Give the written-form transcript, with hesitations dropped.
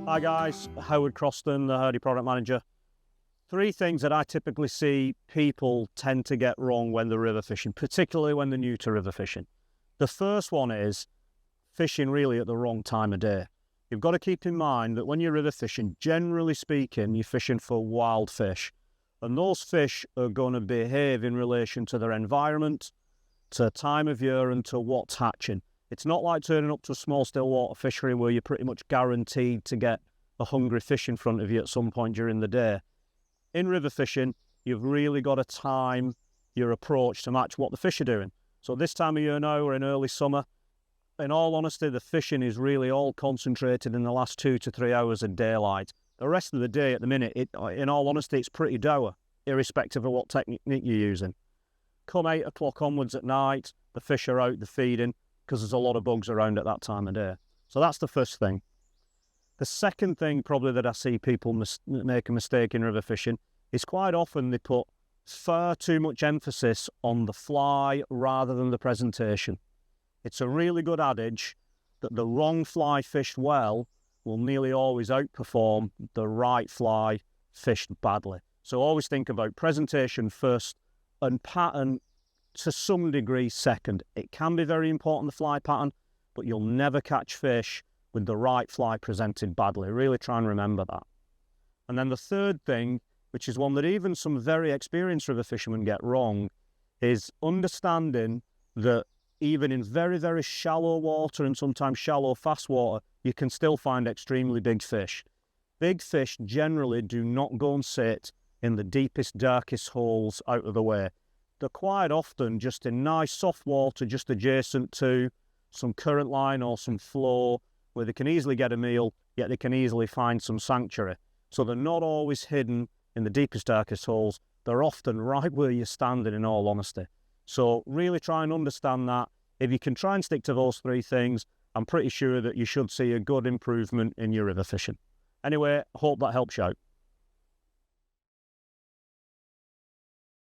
Hi guys, Howard Croston, the Hardy Product Manager. Three things that I typically see people tend to get wrong when they're river fishing, particularly when they're new to river fishing. The first one is fishing really at the wrong time of day. You've got to keep in mind that when you're river fishing, generally speaking, you're fishing for wild fish. And those fish are going to behave in relation to their environment, to time of year, and to what's hatching. It's not like turning up to a small still water fishery where you're pretty much guaranteed to get a hungry fish in front of you at some point during the day. In river fishing, you've really got to time your approach to match what the fish are doing. So this time of year now, we're in early summer. In all honesty, the fishing is really all concentrated in the last 2 to 3 hours of daylight. The rest of the day at the minute, in all honesty, it's pretty dour, irrespective of what technique you're using. Come 8 o'clock onwards at night, the fish are out, they're feeding, because there's a lot of bugs around at that time of day. So that's the first thing. The second thing probably that I see people make a mistake in river fishing is quite often they put far too much emphasis on the fly rather than the presentation. It's a really good adage that the wrong fly fished well will nearly always outperform the right fly fished badly. So always think about presentation first and pattern to some degree second. It can be very important, the fly pattern, but you'll never catch fish with the right fly presented badly. Really try and remember that. And then the third thing, which is one that even some very experienced river fishermen get wrong, is understanding that even in very, very shallow water and sometimes shallow fast water, you can still find extremely big fish. Big fish generally do not go and sit in the deepest, darkest holes out of the way. They're quite often just in nice soft water, just adjacent to some current line or some flow, where they can easily get a meal, yet they can easily find some sanctuary. So they're not always hidden in the deepest, darkest holes. They're often right where you're standing, in all honesty. So really try and understand that. If you can try and stick to those three things, I'm pretty sure that you should see a good improvement in your river fishing. Anyway, hope that helps you out.